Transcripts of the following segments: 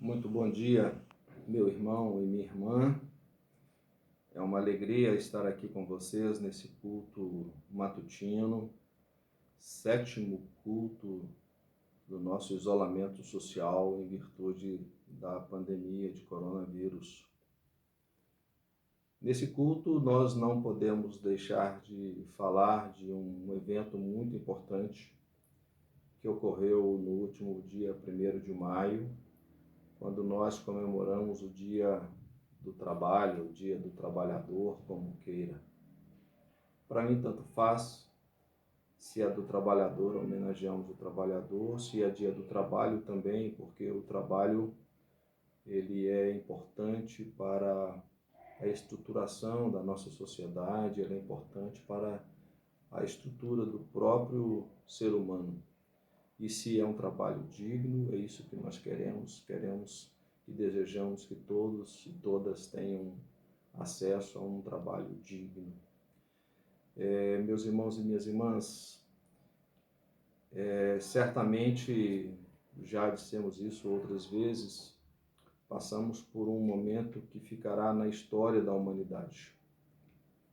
Muito bom dia, meu irmão e minha irmã. É uma alegria estar aqui com vocês nesse culto matutino, sétimo culto do nosso isolamento social em virtude da pandemia de coronavírus. Nesse culto, nós não podemos deixar de falar de um evento muito importante que ocorreu no último dia 1º de maio, quando nós comemoramos o Dia do Trabalho, o Dia do Trabalhador, como queira. Para mim, tanto faz se é do trabalhador, homenageamos o trabalhador, se é Dia do Trabalho também, porque o trabalho ele é importante para a estruturação da nossa sociedade, ele é importante para a estrutura do próprio ser humano. E se é um trabalho digno, é isso que nós queremos e desejamos que todos e todas tenham acesso a um trabalho digno. Meus irmãos e minhas irmãs, certamente já dissemos isso outras vezes, passamos por um momento que ficará na história da humanidade.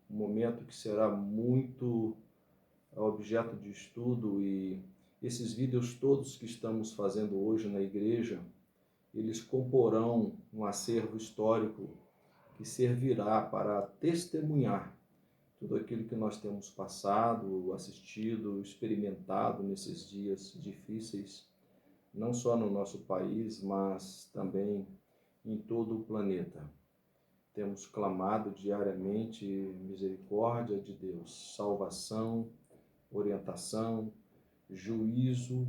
Um momento que será muito objeto de estudo, e esses vídeos todos que estamos fazendo hoje na igreja, eles comporão um acervo histórico que servirá para testemunhar tudo aquilo que nós temos passado, assistido, experimentado nesses dias difíceis, não só no nosso país, mas também em todo o planeta. Temos clamado diariamente misericórdia de Deus, salvação, orientação, juízo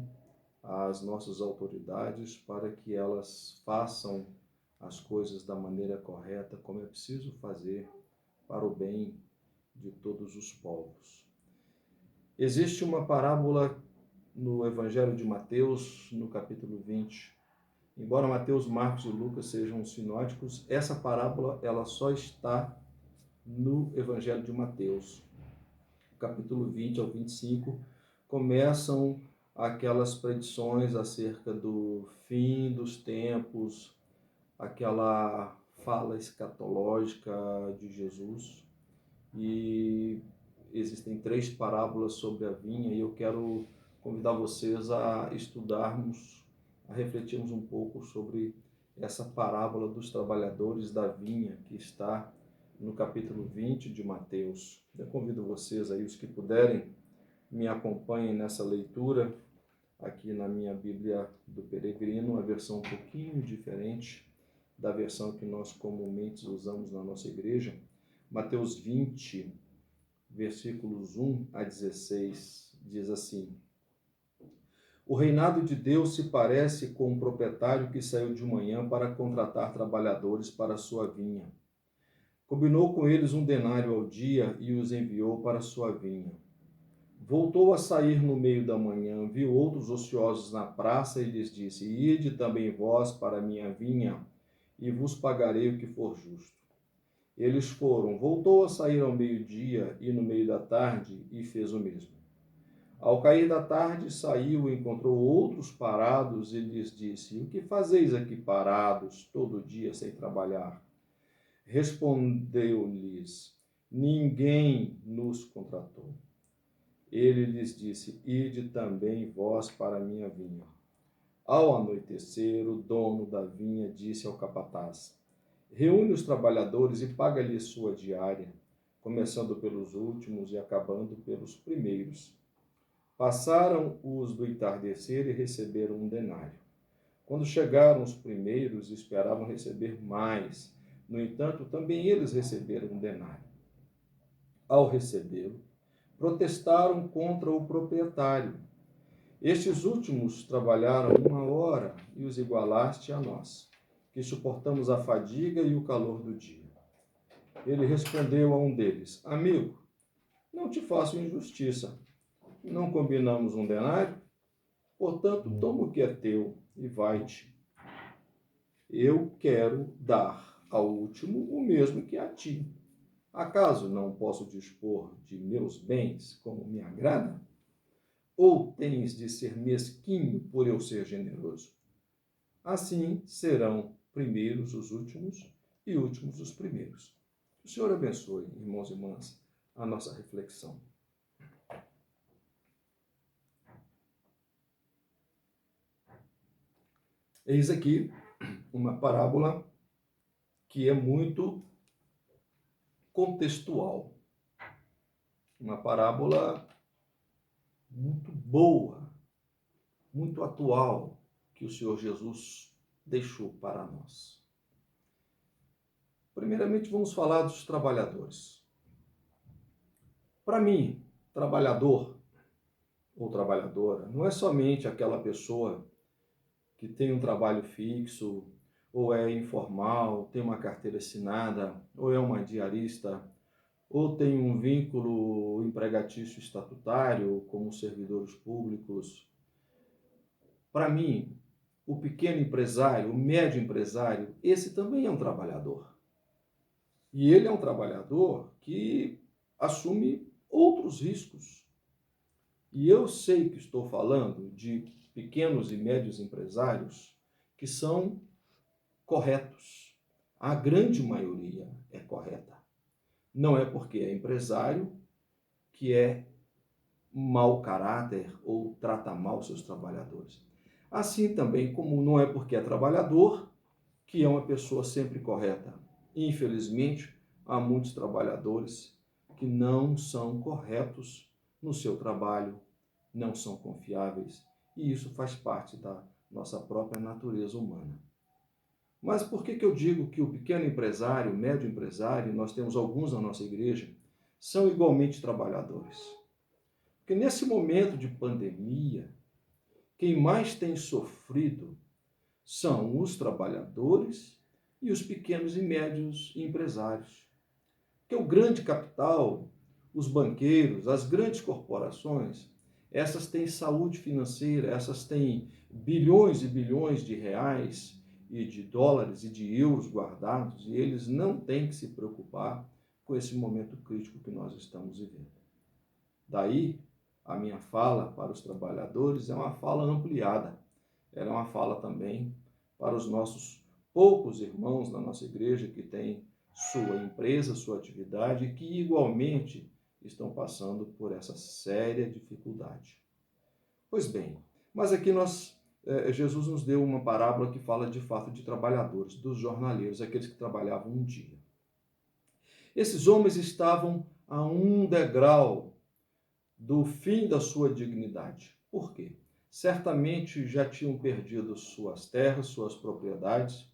às nossas autoridades para que elas façam as coisas da maneira correta, como é preciso fazer para o bem de todos os povos. Existe uma parábola no Evangelho de Mateus, no capítulo 20. Embora Mateus, Marcos e Lucas sejam sinóticos, essa parábola ela só está no Evangelho de Mateus. Capítulo 20 ao 25 começam aquelas predições acerca do fim dos tempos, aquela fala escatológica de Jesus. E existem 3 parábolas sobre a vinha, e eu quero convidar vocês a estudarmos, a refletirmos um pouco sobre essa parábola dos trabalhadores da vinha, que está no capítulo 20 de Mateus. Eu convido vocês aí, os que puderem, me acompanhem nessa leitura, aqui na minha Bíblia do Peregrino, uma versão um pouquinho diferente da versão que nós comumente usamos na nossa igreja. Mateus 20, versículos 1 a 16, diz assim: O reinado de Deus se parece com um proprietário que saiu de manhã para contratar trabalhadores para a sua vinha. Combinou com eles 1 denário ao dia e os enviou para a sua vinha. Voltou a sair no meio da manhã, viu outros ociosos na praça e lhes disse: Ide também vós para a minha vinha, e vos pagarei o que for justo. Eles foram. Voltou a sair ao meio-dia e no meio da tarde, e fez o mesmo. Ao cair da tarde, saiu e encontrou outros parados e lhes disse: O que fazeis aqui parados, todo dia sem trabalhar? Respondeu-lhes: Ninguém nos contratou. Ele lhes disse: Ide também vós para a minha vinha. Ao anoitecer, o dono da vinha disse ao capataz: Reúne os trabalhadores e paga-lhes sua diária, começando pelos últimos e acabando pelos primeiros. Passaram os do entardecer e receberam 1 denário. Quando chegaram os primeiros, esperavam receber mais. No entanto, também eles receberam 1 denário. Ao recebê-lo, protestaram contra o proprietário. Estes últimos trabalharam 1 hora e os igualaste a nós, que suportamos a fadiga e o calor do dia. Ele respondeu a um deles: Amigo, não te faço injustiça. Não combinamos 1 denário? Portanto, toma o que é teu e vai-te. Eu quero dar ao último o mesmo que a ti. Acaso não posso dispor de meus bens como me agrada? Ou tens de ser mesquinho por eu ser generoso? Assim serão primeiros os últimos e últimos os primeiros. O Senhor abençoe, irmãos e irmãs, a nossa reflexão. Eis aqui uma parábola que é muito contextual. Uma parábola muito boa, muito atual, que o Senhor Jesus deixou para nós. Primeiramente, vamos falar dos trabalhadores. Para mim, trabalhador ou trabalhadora não é somente aquela pessoa que tem um trabalho fixo, ou é informal, tem uma carteira assinada, ou é uma diarista, ou tem um vínculo empregatício estatutário, como servidores públicos. Para mim, o pequeno empresário, o médio empresário, esse também é um trabalhador. E ele é um trabalhador que assume outros riscos. E eu sei que estou falando de pequenos e médios empresários que são corretos. A grande maioria é correta. Não é porque é empresário que é mau caráter ou trata mal seus trabalhadores. Assim também como não é porque é trabalhador que é uma pessoa sempre correta. Infelizmente, há muitos trabalhadores que não são corretos no seu trabalho, não são confiáveis, e isso faz parte da nossa própria natureza humana. Mas por que eu digo que o pequeno empresário, o médio empresário, nós temos alguns na nossa igreja, são igualmente trabalhadores? Porque nesse momento de pandemia, quem mais tem sofrido são os trabalhadores e os pequenos e médios empresários. Porque o grande capital, os banqueiros, as grandes corporações, essas têm saúde financeira, essas têm bilhões e bilhões de reais e de dólares e de euros guardados, e eles não têm que se preocupar com esse momento crítico que nós estamos vivendo. Daí, a minha fala para os trabalhadores é uma fala ampliada. Ela é uma fala também para os nossos poucos irmãos da nossa igreja que têm sua empresa, sua atividade e que igualmente estão passando por essa séria dificuldade. Pois bem, mas aqui Jesus nos deu uma parábola que fala de fato de trabalhadores, dos jornaleiros, aqueles que trabalhavam um dia. Esses homens estavam a um degrau do fim da sua dignidade. Por quê? Certamente já tinham perdido suas terras, suas propriedades,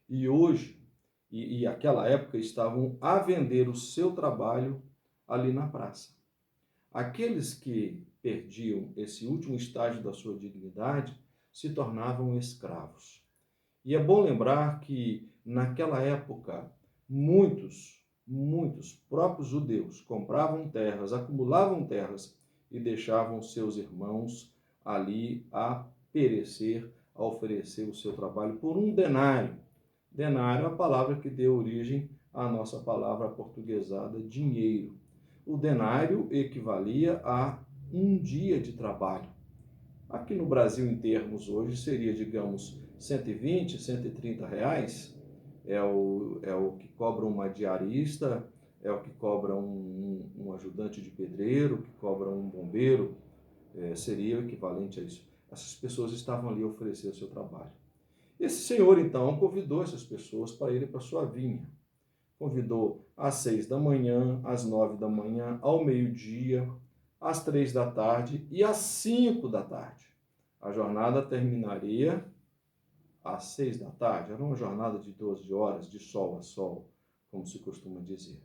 e hoje, e aquela época, estavam a vender o seu trabalho ali na praça. Aqueles que perdiam esse último estágio da sua dignidade se tornavam escravos. E é bom lembrar que, naquela época, muitos próprios judeus compravam terras, acumulavam terras e deixavam seus irmãos ali a perecer, a oferecer o seu trabalho por um denário. Denário é a palavra que deu origem à nossa palavra portuguesada dinheiro. O denário equivalia a um dia de trabalho. Aqui no Brasil, em termos hoje, seria, digamos, 120, 130 reais. É o que cobra uma diarista, é o que cobra um ajudante de pedreiro, que cobra um bombeiro, seria o equivalente a isso. Essas pessoas estavam ali a oferecer o seu trabalho. Esse senhor, então, convidou essas pessoas para irem para a sua vinha. Convidou às 6 da manhã, às 9 da manhã, ao meio-dia, às 3 da tarde e às 5 da tarde. A jornada terminaria às 6 da tarde. Era uma jornada de 12 horas, de sol a sol, como se costuma dizer.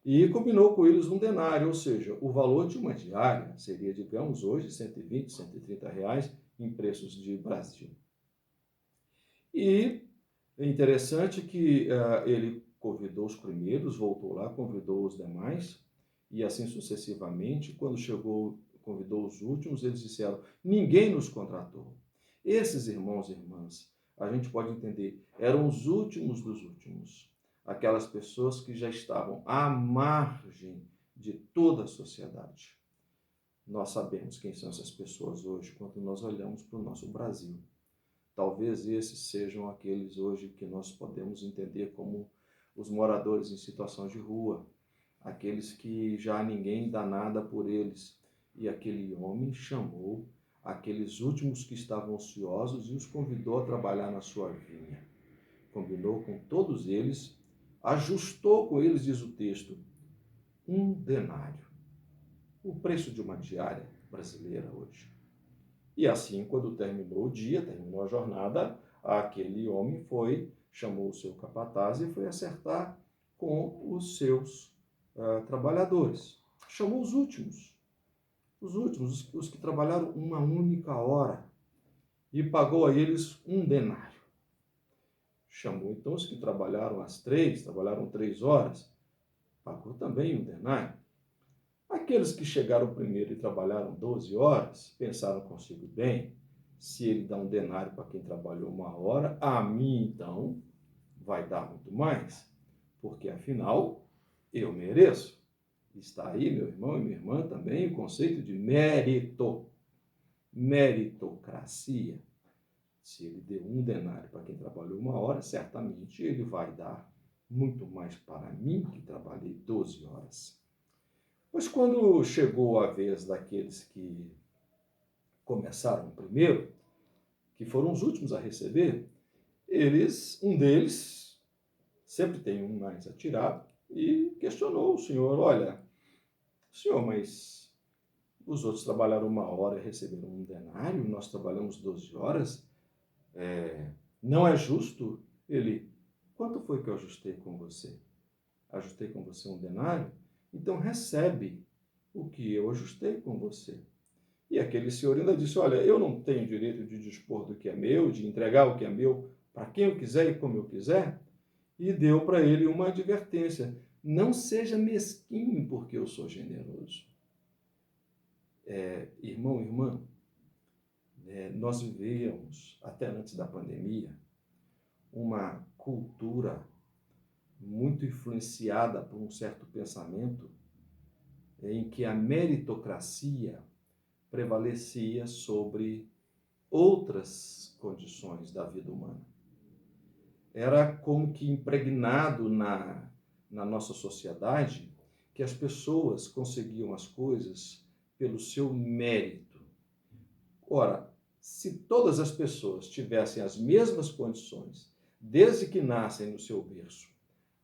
E combinou com eles um denário, ou seja, o valor de uma diária seria, digamos, hoje, 120, 130 reais em preços de Brasil. E é interessante que ele convidou os primeiros, voltou lá, convidou os demais, e assim sucessivamente. Quando chegou, convidou os últimos, eles disseram, ninguém nos contratou. Esses irmãos e irmãs, a gente pode entender, eram os últimos dos últimos. Aquelas pessoas que já estavam à margem de toda a sociedade. Nós sabemos quem são essas pessoas hoje quando nós olhamos para o nosso Brasil. talvez esses sejam aqueles hoje que nós podemos entender como os moradores em situação de rua, aqueles que já ninguém dá nada por eles. E aquele homem chamou aqueles últimos que estavam ociosos e os convidou a trabalhar na sua vinha. Combinou com todos eles, ajustou com eles, diz o texto, 1 denário, o preço de uma diária brasileira hoje. E assim, quando terminou o dia, terminou a jornada, aquele homem chamou o seu capataz e foi acertar com os seus trabalhadores. Chamou os últimos, os que trabalharam uma única hora, e pagou a eles 1 denário. Chamou então os que trabalharam trabalharam 3 horas, pagou também 1 denário. Aqueles que chegaram primeiro e trabalharam 12 horas, pensaram consigo, bem, se ele dá 1 denário para quem trabalhou 1 hora, a mim então vai dar muito mais, porque afinal eu mereço. Está aí, meu irmão e minha irmã, também o conceito de mérito, meritocracia. Se ele deu 1 denário para quem trabalhou 1 hora, certamente ele vai dar muito mais para mim, que trabalhei 12 horas. Mas quando chegou a vez daqueles que começaram primeiro, que foram os últimos a receber, um deles, sempre tem um mais atirado, e questionou o senhor, olha, senhor, mas os outros trabalharam 1 hora e receberam 1 denário, nós trabalhamos 12 horas, não é justo? Ele, quanto foi que eu ajustei com você? Ajustei com você 1 denário? Então recebe o que eu ajustei com você. E aquele senhor ainda disse, olha, eu não tenho direito de dispor do que é meu, de entregar o que é meu para quem eu quiser e como eu quiser, e deu para ele uma advertência, não seja mesquinho porque eu sou generoso. Irmão, irmã, nós vivíamos, até antes da pandemia, uma cultura muito influenciada por um certo pensamento em que a meritocracia prevalecia sobre outras condições da vida humana. Era como que impregnado na nossa sociedade que as pessoas conseguiam as coisas pelo seu mérito. Ora, se todas as pessoas tivessem as mesmas condições, desde que nascem no seu berço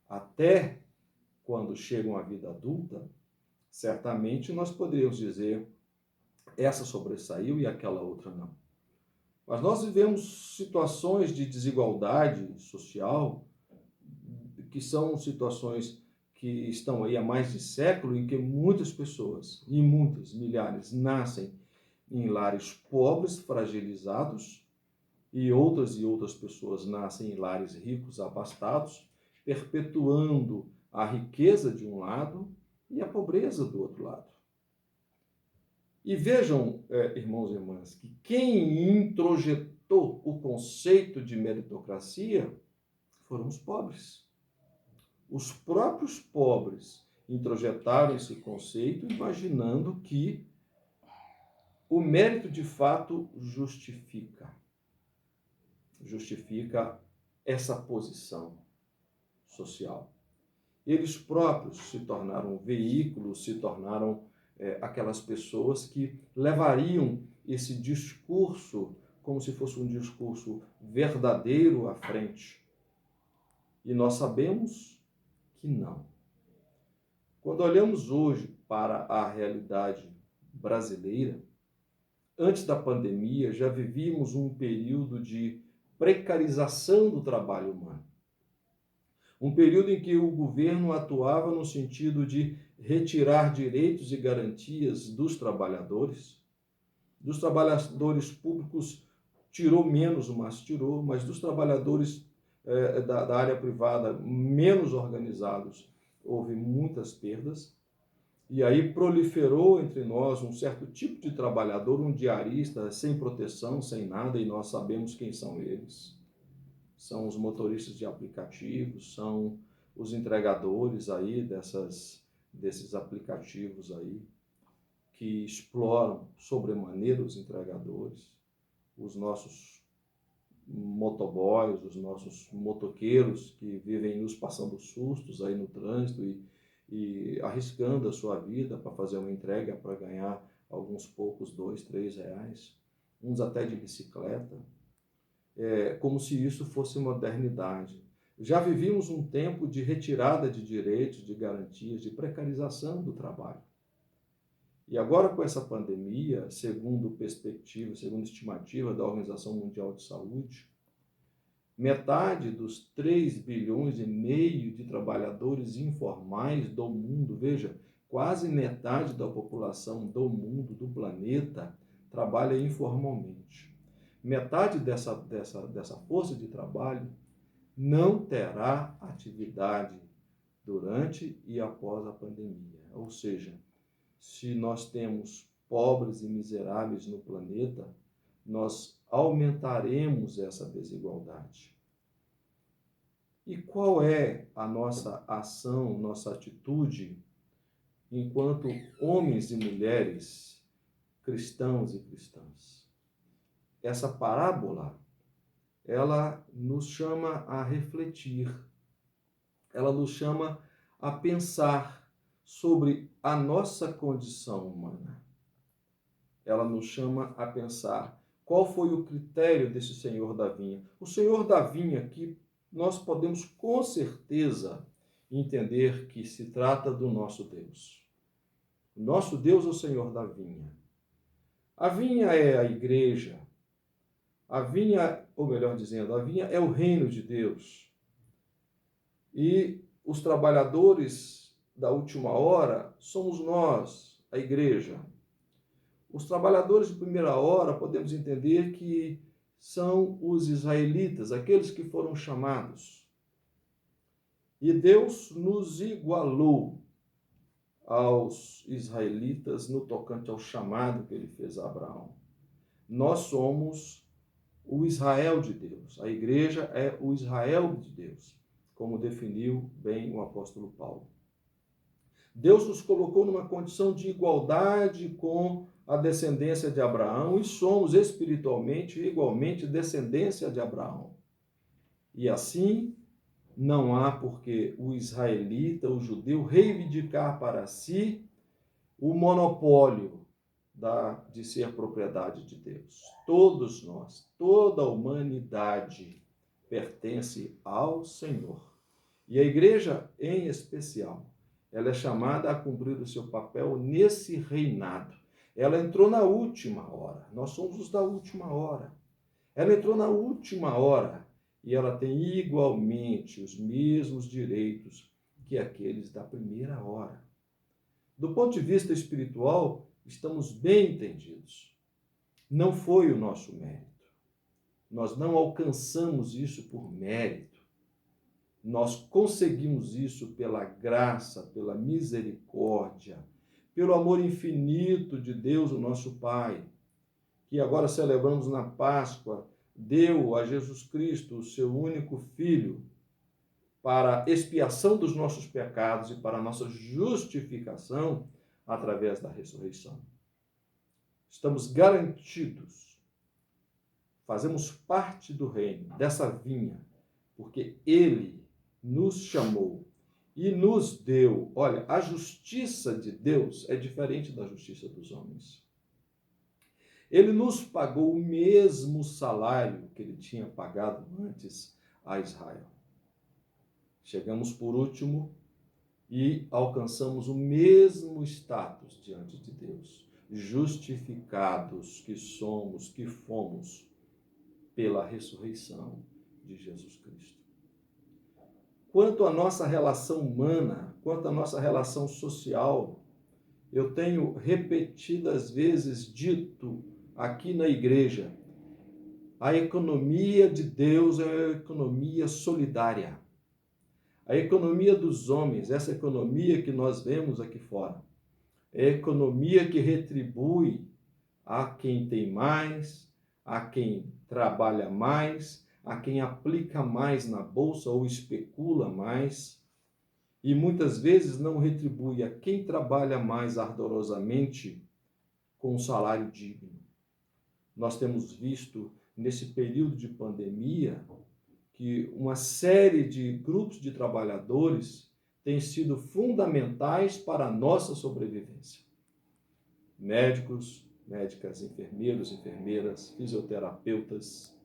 até quando chegam à vida adulta, certamente nós poderíamos dizer essa sobressaiu e aquela outra não. Mas nós vivemos situações de desigualdade social, que são situações que estão aí há mais de século, em que muitas pessoas, e muitas, milhares, nascem em lares pobres, fragilizados, e outras pessoas nascem em lares ricos, abastados, perpetuando a riqueza de um lado e a pobreza do outro lado. E vejam, irmãos e irmãs, que quem introjetou o conceito de meritocracia foram os pobres. Os próprios pobres introjetaram esse conceito, imaginando que o mérito de fato justifica essa posição social. Eles próprios se tornaram veículos, se tornaram aquelas pessoas que levariam esse discurso como se fosse um discurso verdadeiro à frente. E nós sabemos que não. Quando olhamos hoje para a realidade brasileira, antes da pandemia já vivíamos um período de precarização do trabalho humano. Um período em que o governo atuava no sentido de retirar direitos e garantias dos trabalhadores públicos tirou menos, mas dos trabalhadores da área privada menos organizados houve muitas perdas. E aí proliferou entre nós um certo tipo de trabalhador, um diarista, sem proteção, sem nada, e nós sabemos quem são eles. São os motoristas de aplicativos, são os entregadores aí desses aplicativos aí, que exploram sobremaneira os entregadores, os nossos motoboys, os nossos motoqueiros que vivem nos passando sustos aí no trânsito e arriscando a sua vida para fazer uma entrega para ganhar alguns poucos, R$ 2, R$ 3, uns até de bicicleta, como se isso fosse modernidade. Já vivíamos um tempo de retirada de direitos, de garantias, de precarização do trabalho. E agora, com essa pandemia, segundo estimativa da Organização Mundial de Saúde, metade dos 3,5 bilhões de trabalhadores informais do mundo, veja, quase metade da população do mundo, do planeta, trabalha informalmente. Metade dessa força de trabalho não terá atividade durante e após a pandemia. Ou seja, se nós temos pobres e miseráveis no planeta, nós aumentaremos essa desigualdade. E qual é a nossa ação, nossa atitude, enquanto homens e mulheres, cristãos e cristãs? Essa parábola, ela nos chama a refletir, ela nos chama a pensar sobre a nossa condição humana. Ela nos chama a pensar qual foi o critério desse senhor da vinha. O senhor da vinha, que nós podemos com certeza entender que se trata do nosso Deus. O nosso Deus é o senhor da vinha. A vinha é a igreja. A vinha, ou melhor dizendo, a vinha é o reino de Deus. E os trabalhadores da última hora somos nós, a igreja. Os trabalhadores de primeira hora podemos entender que são os israelitas, aqueles que foram chamados. E Deus nos igualou aos israelitas no tocante ao chamado que ele fez a Abraão. Nós somos o Israel de Deus. A igreja é o Israel de Deus, como definiu bem o apóstolo Paulo. Deus nos colocou numa condição de igualdade com a descendência de Abraão e somos espiritualmente igualmente descendência de Abraão. E assim, não há porque o israelita, o judeu, reivindicar para si o monopólio de ser propriedade de Deus. Todos nós, toda a humanidade pertence ao Senhor. E a igreja, em especial, ela é chamada a cumprir o seu papel nesse reinado. Ela entrou na última hora. Nós somos os da última hora. Ela entrou na última hora e ela tem igualmente os mesmos direitos que aqueles da primeira hora. Do ponto de vista espiritual, estamos bem entendidos. Não foi o nosso mérito. Nós não alcançamos isso por mérito. Nós conseguimos isso pela graça, pela misericórdia, pelo amor infinito de Deus, o nosso Pai, que agora celebramos na Páscoa, deu a Jesus Cristo, o seu único Filho, para expiação dos nossos pecados e para a nossa justificação através da ressurreição. Estamos garantidos, fazemos parte do reino, dessa vinha, porque Ele nos chamou e nos deu. Olha, a justiça de Deus é diferente da justiça dos homens. Ele nos pagou o mesmo salário que ele tinha pagado antes a Israel. Chegamos por último e alcançamos o mesmo status diante de Deus, justificados que somos, que fomos pela ressurreição de Jesus Cristo. Quanto à nossa relação humana, quanto à nossa relação social, eu tenho repetidas vezes dito aqui na igreja, a economia de Deus é a economia solidária. A economia dos homens, essa economia que nós vemos aqui fora, é a economia que retribui a quem tem mais, a quem trabalha mais, a quem aplica mais na bolsa ou especula mais, e muitas vezes não retribui a quem trabalha mais ardorosamente com um salário digno. Nós temos visto nesse período de pandemia, que uma série de grupos de trabalhadores têm sido fundamentais para a nossa sobrevivência. Médicos, médicas, enfermeiros, enfermeiras, fisioterapeutas,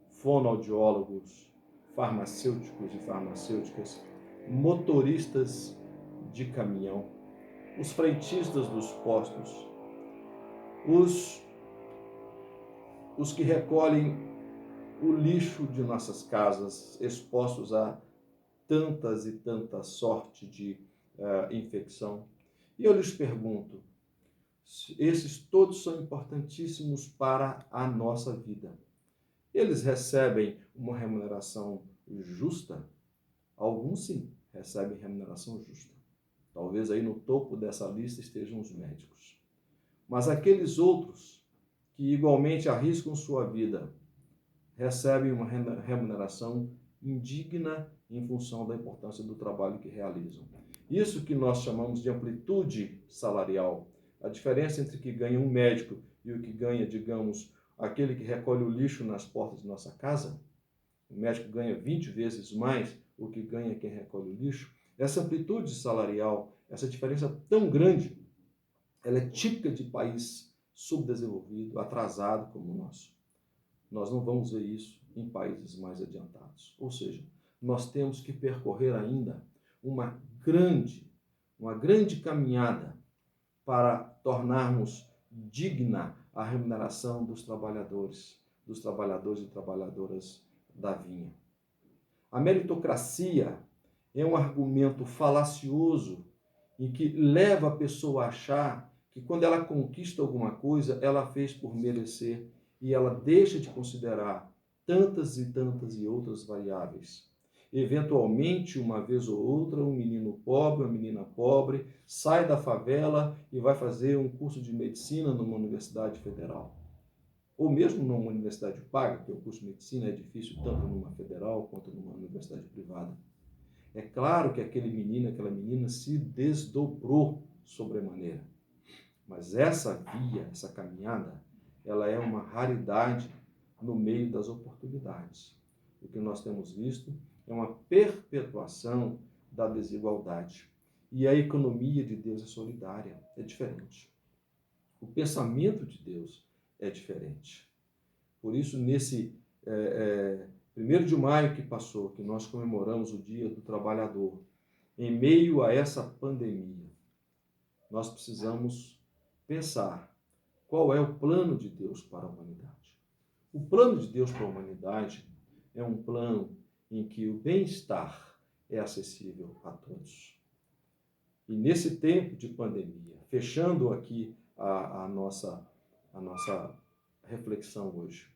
fonoaudiólogos, farmacêuticos e farmacêuticas, motoristas de caminhão, os frentistas dos postos, os que recolhem o lixo de nossas casas, expostos a tantas e tanta sorte de infecção. E eu lhes pergunto, esses todos são importantíssimos para a nossa vida. Eles recebem uma remuneração justa? Alguns sim, recebem remuneração justa. Talvez aí no topo dessa lista estejam os médicos. Mas aqueles outros que igualmente arriscam sua vida recebem uma remuneração indigna em função da importância do trabalho que realizam. Isso que nós chamamos de amplitude salarial. A diferença entre o que ganha um médico e o que ganha, digamos, aquele que recolhe o lixo nas portas de nossa casa, o médico ganha 20 vezes mais o que ganha quem recolhe o lixo. Essa amplitude salarial, essa diferença tão grande, ela é típica de país subdesenvolvido, atrasado como o nosso. Nós não vamos ver isso em países mais adiantados. Ou seja, nós temos que percorrer ainda uma grande caminhada para tornarmos digna a remuneração dos trabalhadores e trabalhadoras da vinha. A meritocracia é um argumento falacioso em que leva a pessoa a achar que quando ela conquista alguma coisa, ela fez por merecer e ela deixa de considerar tantas e outras variáveis. Eventualmente, uma vez ou outra, um menino pobre, uma menina pobre, sai da favela e vai fazer um curso de medicina numa universidade federal. Ou mesmo numa universidade paga, porque o curso de medicina é difícil tanto numa federal quanto numa universidade privada. É claro que aquele menino, aquela menina se desdobrou sobremaneira. Mas essa via, essa caminhada, ela é uma raridade no meio das oportunidades. O que nós temos visto é uma perpetuação da desigualdade. E a economia de Deus é solidária, é diferente. O pensamento de Deus é diferente. Por isso, nesse 1º de maio que passou, que nós comemoramos o Dia do Trabalhador, em meio a essa pandemia, nós precisamos pensar qual é o plano de Deus para a humanidade. O plano de Deus para a humanidade é um plano em que o bem-estar é acessível a todos. E nesse tempo de pandemia, fechando aqui a nossa reflexão hoje,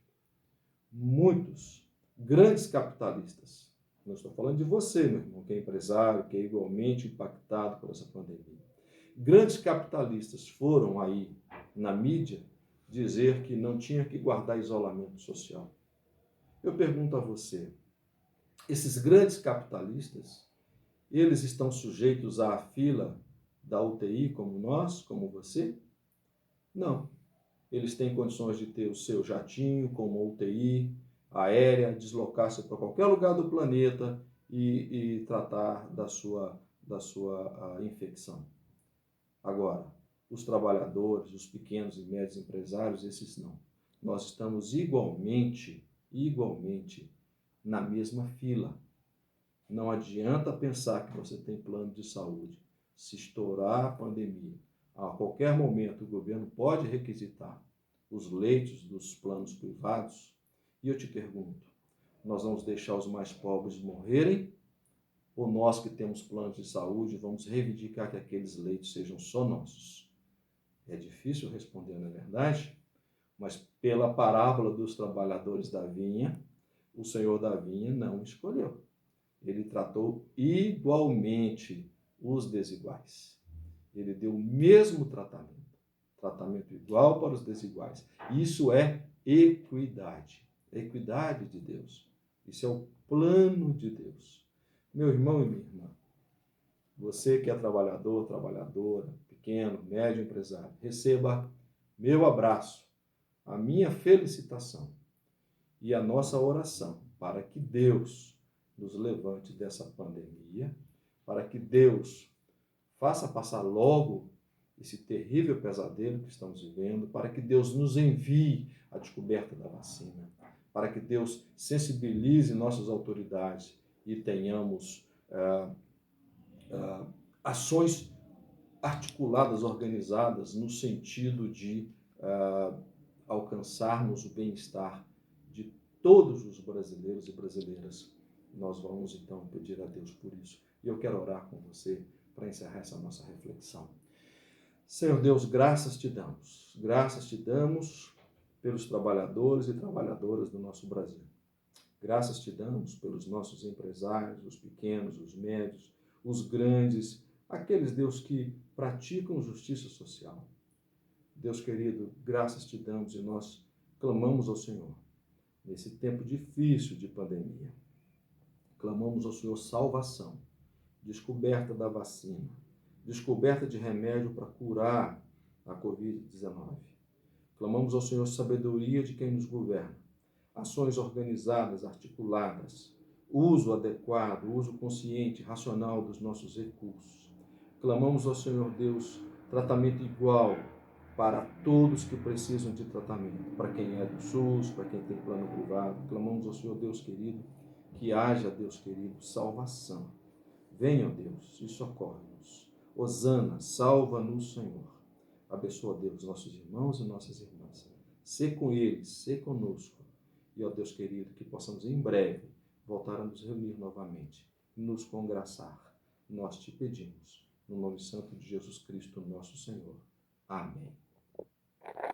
muitos grandes capitalistas, não estou falando de você, meu irmão, que é empresário, que é igualmente impactado por essa pandemia, grandes capitalistas foram aí na mídia dizer que não tinha que guardar isolamento social. Eu pergunto a você, esses grandes capitalistas, eles estão sujeitos à fila da UTI como nós, como você? Não. Eles têm condições de ter o seu jatinho com uma UTI aérea, deslocar-se para qualquer lugar do planeta e tratar da sua infecção. Agora, os trabalhadores, os pequenos e médios empresários, esses não. Nós estamos igualmente na mesma fila. Não adianta pensar que você tem plano de saúde. Se estourar a pandemia, a qualquer momento o governo pode requisitar os leitos dos planos privados. E eu te pergunto, nós vamos deixar os mais pobres morrerem? Ou nós que temos planos de saúde vamos reivindicar que aqueles leitos sejam só nossos? É difícil responder, não é verdade? Mas pela parábola dos trabalhadores da vinha, o Senhor da vinha não escolheu. Ele tratou igualmente os desiguais. Ele deu o mesmo tratamento igual para os desiguais. Isso é equidade, equidade de Deus. Isso é o plano de Deus. Meu irmão e minha irmã, você que é trabalhador, trabalhadora, pequeno, médio empresário, receba meu abraço, a minha felicitação e a nossa oração para que Deus nos levante dessa pandemia, para que Deus faça passar logo esse terrível pesadelo que estamos vivendo, para que Deus nos envie a descoberta da vacina, para que Deus sensibilize nossas autoridades e tenhamos ações articuladas, organizadas, no sentido de alcançarmos o bem-estar de todos os brasileiros e brasileiras. Nós vamos, então, pedir a Deus por isso. E eu quero orar com você para encerrar essa nossa reflexão. Senhor Deus, graças te damos pelos trabalhadores e trabalhadoras do nosso Brasil. Graças te damos pelos nossos empresários, os pequenos, os médios, os grandes, aqueles, Deus, que praticam justiça social. Deus querido, graças te damos e nós clamamos ao Senhor nesse tempo difícil de pandemia. Clamamos ao Senhor salvação, descoberta da vacina, descoberta de remédio para curar a Covid-19. Clamamos ao Senhor sabedoria de quem nos governa, ações organizadas, articuladas, uso adequado, uso consciente, racional dos nossos recursos. Clamamos ao Senhor Deus tratamento igual para todos que precisam de tratamento, para quem é do SUS, para quem tem plano privado. Clamamos ao Senhor Deus querido, que haja, Deus querido, salvação. Venha, Deus, e socorre-nos. Hosana, salva-nos, Senhor. Abençoa, Deus, nossos irmãos e nossas irmãs. Sê com eles, sê conosco. E, ó Deus querido, que possamos em breve voltar a nos reunir novamente e nos congraçar. Nós te pedimos, no nome santo de Jesus Cristo, nosso Senhor. Amém.